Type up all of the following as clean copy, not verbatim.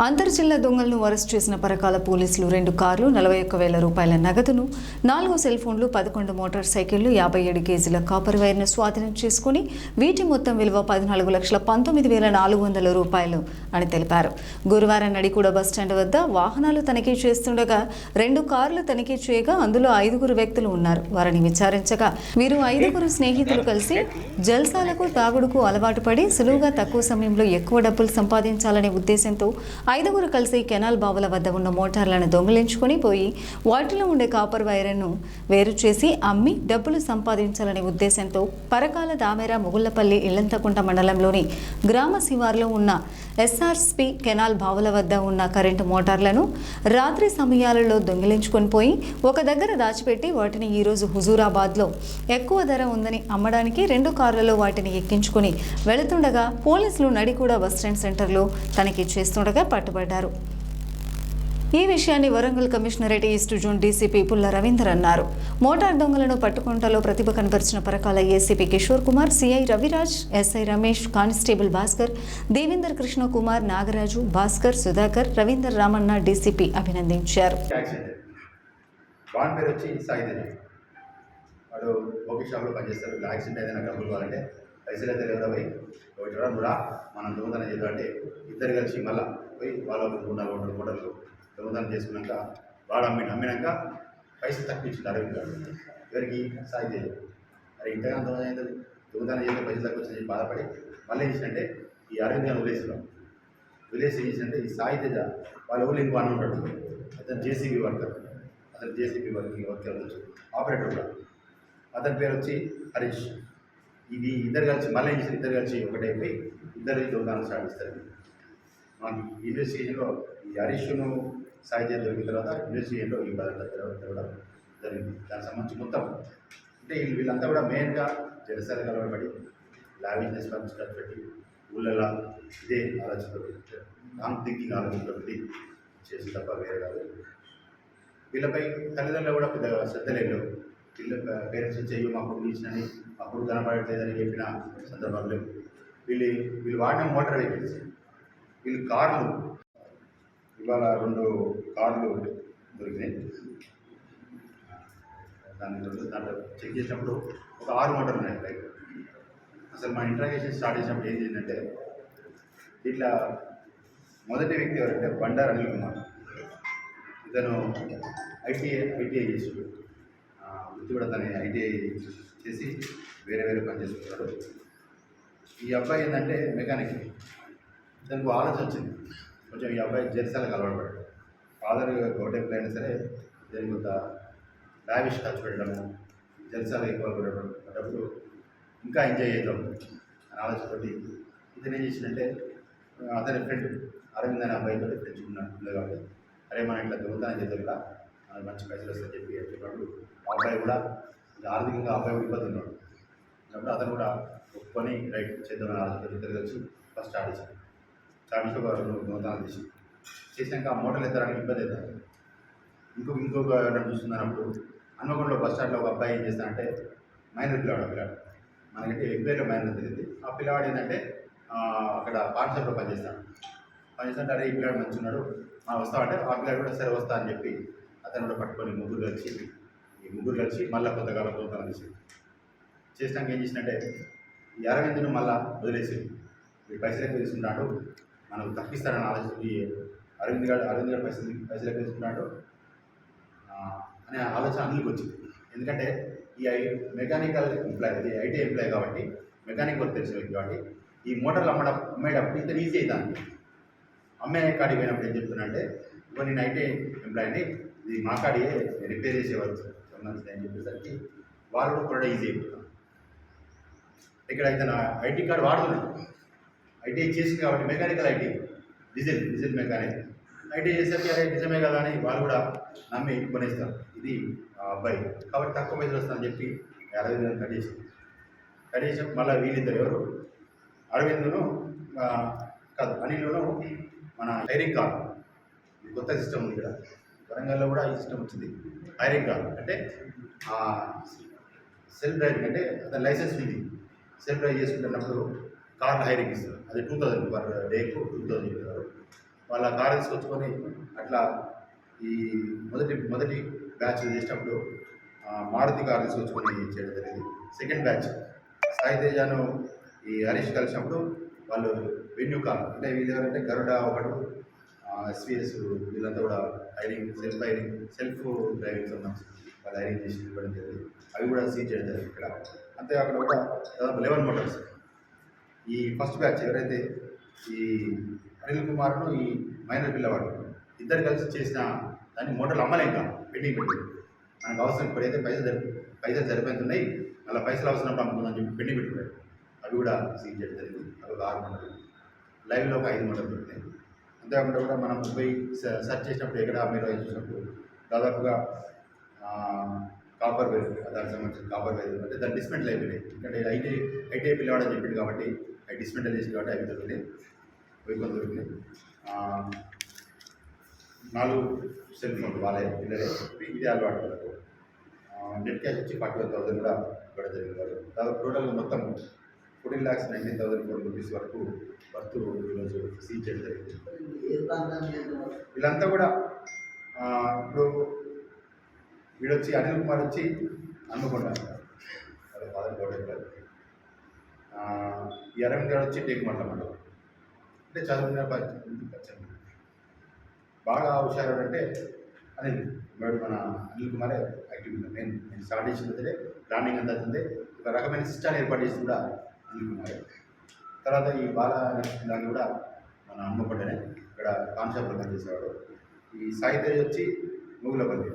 అంతర్జిల్లా దొంగలను అరెస్ట్ చేసిన పరకాల పోలీసులు 2 కార్లు, 41,000 రూపాయల నగదును, 4 సెల్ ఫోన్లు, 11 మోటార్ సైకిళ్లు, 57 కేజీల కాపర్ వైర్ను స్వాధీనం చేసుకుని వీటి మొత్తం విలువ 14,19,400 రూపాయలు అని తెలిపారు. గురువారం నడికూడ బస్టాండ్ వద్ద వాహనాలు తనిఖీ చేస్తుండగా 2 కార్లు తనిఖీ చేయగా అందులో 5 వ్యక్తులు ఉన్నారు. వారిని విచారించగా వీరు 5 స్నేహితులు కలిసి జల్సాలకు, తాగుడుకు అలవాటు పడి సులువుగా తక్కువ సమయంలో ఎక్కువ డబ్బులు సంపాదించాలనే ఉద్దేశంతో 5 కలిసి కెనాల్ బావుల వద్ద ఉన్న మోటార్లను దొంగిలించుకొని పోయి వాటిలో ఉండే కాపర్ వైర్ను వేరు చేసి అమ్మి డబ్బులు సంపాదించాలనే ఉద్దేశంతో పరకాల దామెర ముగుళ్లపల్లి ఇల్లంతకుంట మండలంలోని గ్రామ శివార్లో ఉన్న ఎస్ఆర్ఎస్పీ కెనాల్ బావుల వద్ద ఉన్న కరెంటు మోటార్లను రాత్రి సమయాలలో దొంగిలించుకొని పోయి ఒక దగ్గర దాచిపెట్టి వాటిని ఈరోజు హుజూరాబాద్లో ఎక్కువ ధర ఉందని అమ్మడానికి 2 కార్లలో వాటిని ఎక్కించుకొని వెళుతుండగా పోలీసులు నడికూడ బస్టాండ్ సెంటర్లో తనిఖీ చేస్తుండగా పట్టుబడ్డారు. ఈ విషయాన్ని Warangal commissionerate east zone DCP Pulla Ravinder అన్నారు. మోటార్ దొంగలను పట్టుకుంటలో ప్రతిభ కనబరిచిన Parkal ACP Kishore Kumar, CI Raviraj, SI Ramesh, constable Bhaskar, Devender Krishna Kumar, Nagaraju, Bhaskar, Sudhakar, Ravinder Ramanna DCP అభినందించారు. పైసలు అయితే ఎవరై కూడా మనం దొంగతనం చేద్దామంటే ఇద్దరు కలిసి మళ్ళీ పోయి వాళ్ళ మోడలు దొంగతనం చేసుకున్నాక వాడు అమ్మినాక పైసలు తక్కువ ఇచ్చింది అరవింద్ గారు ఎవరికి సాయి తెలియదు. అరే ఇంతగా దొంగతనం చేస్తే పైసలు తక్కువ వచ్చింది బాధపడి మళ్ళీ ఏం చేసినంటే ఈ అరవింద్ గారు వదిలేసినాం. వదిలేసి ఏం చేసినంటే ఈ సాయి తేజ వాళ్ళ ఊళ్ళో ఇంకో అన్న ఉంటాడు, అతను జేసీబీ వర్కర్, ఆపరేటర్ కూడా, అతని పేరు వచ్చి హరీష్. ఇది ఇద్దరు కలిసి మళ్ళీ ఇద్దరు కలిసి ఒకటైపోయి ఇద్దరు దొంగతనం స్టార్ట్ చేస్తారు. మాకు ఇన్వెస్టిగేషన్లో ఈ హరీష్ను సాయి చేసి దొరికిన తర్వాత ఇన్వెస్టిగేషన్లో ఈ భద్రత తెరవడం జరిగింది. దానికి సంబంధించి మొత్తం అంటే వీళ్ళంతా కూడా మెయిన్గా జలసాల కలవబడి లావిష్నెస్ ఫండ్స్ ఖర్చు పెట్టి ఊళ్ళలో ఇదే ఆలోచనతో రాంగ్ థింకింగ్ ఆలోచనతో చేసి తప్ప వేరే కాదు. వీళ్ళపై తల్లిదండ్రులు కూడా పెద్దగా శ్రద్ధ లేదు. వీళ్ళ పేరెంట్స్ చెయ్యి అప్పుడు ఇచ్చినని అప్పుడు కనపడట్లేదని చెప్పిన సందర్భంలో వీళ్ళు వాడిన మోటార్ వెహికల్స్, వీళ్ళు కార్లు, ఇవాళ 2 కార్లు దొరికినాయి. దాంట్లో చెక్ చేసినప్పుడు ఒక 6 మోటార్లు ఉన్నాయి. లైక్ అసలు మా ఇంట్రాగేషన్ స్టార్ట్ చేసినప్పుడు ఏం చేసిందంటే ఇట్లా మొదటి వ్యక్తి ఎవరంటే బండారు అనిల్ కుమార్. ఇతను ఐటీఐ చేసి వృత్తి కూడా తన ఐటీఐ చేసి వేరే పని చేసుకుంటాడు. ఈ అబ్బాయి ఏంటంటే మెకానిక్. దానికి ఆలోచన వచ్చింది కొంచెం ఈ అబ్బాయి జెర్సాలకు అలవాటు పడ్డాడు. ఫాదర్ గౌట్ ఎంప్లాయ్ అయినా సరే దానికి కొంత లావిష్ ఖర్చు పెట్టడము, జెర్సాలు ఎక్కువ పడ్డప్పుడు ఇంకా ఎంజాయ్ చేద్దాం అని ఆలోచనతోటి ఇతను ఏం చేసిందంటే అతని ఫ్రెండ్ అరవింద్ అనే అబ్బాయితో ఫ్రెండ్స్ ఉంది కాబట్టి అరే మనం ఇట్లా దొంగతనం చేద్దాం ఇలా మంచి పైసలు వస్తాయని చెప్పినప్పుడు అబ్బాయి కూడా ఆర్థికంగా అబ్బాయి కూడా ఇబ్బంది ఉన్నాడు. కాబట్టి అతను కూడా ఒప్పుకొని రైట్ చేద్దామని ఆలోచన ఇద్దరు కలిసి ఫస్ట్ స్టార్ట్ చేశాను. స్టార్ట్ చేసి ఒక 2 దొంగతనాలు చేసినాక ఆ మోటార్లు ఎత్తడానికి ఇబ్బంది అవుతారు. ఇంకొక నన్ను చూస్తున్నప్పుడు హన్మకొండలో బస్ స్టాండ్లో ఒక అబ్బాయి ఏం చేస్తానంటే మైనర్ పిల్లాడు మనకంటే ఎక్కువ మైనర్ తెలియదు. ఆ పిల్లవాడు ఏంటంటే అక్కడ పాఠశాలలో పనిచేస్తుంటే అరే ఈ పిల్లాడు మంచి ఉన్నాడు వస్తామంటే ఆ పిల్లాడు కూడా సరే వస్తా అని చెప్పి అతను కూడా పట్టుకొని ముగ్గురు కలిసి మళ్ళీ కొంతకాలం దొంగతనం చేసినాక ఏం చేసినట్టే ఈ అరవింద్ను మళ్ళీ వదిలేసి ఈ పైసలు ఎక్కువ తీసుకుంటాడు మనకు తప్పిస్తాడని ఆలోచించి అరవింద్ గారు పైసలు ఎక్కువ తీసుకుంటాడు అనే ఆలోచన అన్నిటికి వచ్చింది. ఎందుకంటే ఈ మెకానికల్ ఎంప్లాయ్, అది ఐటీ ఎంప్లాయ్ కాబట్టి మెకానిక్ వర్క్ తెలిసిన వ్యక్తి కాబట్టి ఈ మోటార్లు అమ్మేటప్పుడు ఇంత ఈజీ అవుతాను. అమ్మే కాడికి పోయినప్పుడు ఏం చెప్తున్నా ఇప్పుడు నేను ఐటీ ఎంప్లాయ్ని ఇది మా కాడియే రిపేర్ చేసేవారు సంబంధించి అని చెప్పేసరికి వాళ్ళు కూడా ఈజీ అయిపోతాను. ఇక్కడ అయితే నా ఐటీ కార్డు వాడుతున్నాడు, ఐటీఐ చేసింది కాబట్టి mechanical IT diesel mechanic IT చేసేసరికి అదే నిజమే కదా అని వాళ్ళు కూడా నమ్మి కొనేస్తారు. ఇది అబ్బాయి కాబట్టి తక్కువ పైసలు వస్తుందని చెప్పి అరవింద్ కట్ చేసి మళ్ళీ వీళ్ళిద్దరు ఎవరు అరవింద్ను కాదు అనిల్ను మన హైరింగ్ కార్, కొత్త సిస్టమ్ ఉంది ఇక్కడ వరంగల్లో కూడా ఈ సిస్టమ్ వచ్చింది. హైరింగ్ కార్ అంటే సెల్ఫ్ డ్రైవింగ్, అంటే అతని లైసెన్స్ ఉంది, సెల్ఫ్ డ్రైవ్ చేసుకుంటున్నప్పుడు కార్లు హైరింగ్ ఇస్తారు. అది 2000 పర్ డేకు 2000 చెప్తారు. వాళ్ళ కారు తీసుకొచ్చుకొని అట్లా ఈ మొదటి బ్యాచ్ చేసినప్పుడు మారుతి కారు తీసుకొచ్చుకొని చేయడం జరిగింది. సెకండ్ బ్యాచ్ సాయి తేజాను ఈ హరీష్ కలిసినప్పుడు వాళ్ళు వెన్యూ కార్ అంటే వీళ్ళు ఎవరంటే గరుడ ఒకడు ఎస్విఎస్ వీళ్ళంతా కూడా సెల్ఫ్ డ్రైవింగ్ సంబంధించి వాళ్ళు హైరింగ్ చేసి ఇవ్వడం జరిగింది. అవి కూడా సీజ్ చేయడం జరిగింది ఇక్కడ. అంతేకాకుండా కూడా దాదాపు 11 మోటార్స్ ఈ ఫస్ట్ బ్యాచ్ ఎవరైతే ఈ అనిల్ కుమార్ను ఈ మైనర్ పిల్లవాడు ఇద్దరు కలిసి చేసిన దాన్ని మోటార్లు అమ్మలే ఇంకా పెండింగ్ పెట్టి మనకు అవసరం ఇప్పుడైతే పైసలు సరిపోతున్నాయి అలా పైసలు అవసరం అమ్ముతుందని చెప్పి పెండింగ్ పెట్టుకున్నాడు. అవి కూడా సీజ్ చేయడం జరిగింది. అవి ఒక 6 మోటార్లు లైవ్లో ఒక 5 మోటార్లు దొరికినాయి. అంతేకాకుండా కూడా మనం పోయి సెర్చ్ చేసినప్పుడు ఎక్కడ మీరు చూసినప్పుడు దాదాపుగా కాపర్ వేరు దానికి సంబంధించిన కాపర్ వేరు అంటే దాని డిస్మెంటల్ అయిపోయినాయి. ఎందుకంటే ఐటీఐ పిల్లవాడని చెప్పింది కాబట్టి అవి డిస్మెంటల్ చేసి కాబట్టి అవి దొరికినాయి. అవి కొంత దొరికినాయి. 4 సెల్ ఫోన్లు వాళ్ళే పిల్లలే ఇది అలవాటు వరకు నెట్ క్యాష్ వచ్చి 41,000 కూడా ఇవ్వడం జరిగింది. వాళ్ళు దాదాపు టోటల్గా మొత్తం 14,19,400 రూపీస్ వరకు వర్త్ ఈరోజు సీజ్ చేయడం జరిగింది. వీళ్ళంతా కూడా ఇప్పుడు వీడొచ్చి అనిల్ కుమార్ వచ్చి హన్మకొండ వాళ్ళ ఫాదర్ గౌడెంకర్, ఈ అరవింద్ గారు వచ్చి టేకుమట్ల మండలం అంటే చదువుకునే పరిచయం బాగా హుషారు అంటే అనిల్ మన అనిల్ కుమారే యాక్టివ్. నేను స్టార్ట్ చేసినదే ప్లానింగ్ అంతా అవుతుంది. ఒక రకమైన సిస్టాన్ని ఏర్పాటు చేసి కూడా అనిల్ కుమారే. తర్వాత ఈ దాన్ని కూడా మన హన్మకొండనే ఇక్కడ కాన్షాప్లో పనిచేసేవాడు. ఈ సాయి తేజ్ వచ్చి మూగులపల్లి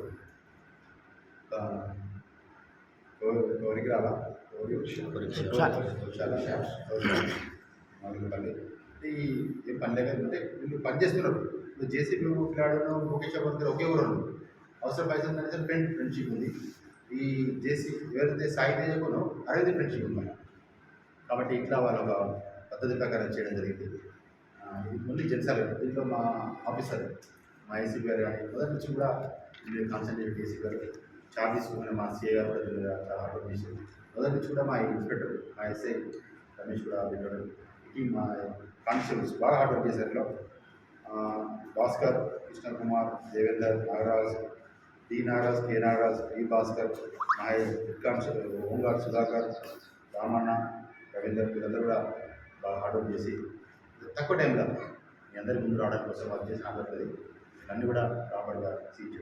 కోరికరాల మూగులపల్లి ఈ ఏం పని లేకపోతే వీళ్ళు పనిచేస్తున్నారు. ఇప్పుడు జేసీబీ పిల్లాడు ముఖేష్ గారు ఒకే ఊరు అవసరం పైసలు అనేది ఫ్రెండ్షిప్ ఉంది. ఈ ఎవరైతే సాయి తేజకును అరవింద్ ఫ్రెండ్షిప్ ఉంది కాబట్టి ఇట్లా వాళ్ళ ఒక పద్ధతి ప్రకారం చేయడం జరిగింది. ఇది ఓన్లీ జెన్సార్ దీంట్లో మా ఆఫీసర్ మా ఏసీ గారు కానీ మొదటి నుంచి కూడా మీరు కాన్సన్ట్రేట్ చేసి గారు చార్జ్ తీసుకుని మా సిఏ గారు కూడా చాలా హార్డ్ వర్క్ చేశారు. మొదటి నుంచి కూడా మా ఇన్స్పెక్టర్ మా ఎస్ఐ రమేష్ కూడా పెట్టాడు. ఇది మా కానిస్టేబుల్స్ బాగా హార్డ్ వర్క్ చేశారు. Bhaskar, Krishna Kumar, Devender, Nagaraj, D Nagaraj, K Nagaraj, D Bhaskar, నాయ్, కానిస్టేబుల్ హోంగార్డ్ సుధాకర్, రామన్న, రవీందర్ వీళ్ళందరూ కూడా బాగా హార్డ్ వర్క్ చేసి తక్కువ టైంలో మీ అందరి ముందు రావడానికి కోసం వర్క్ చేసిన అందరికీ ఇవన్నీ కూడా ప్రాపర్గా సీజ్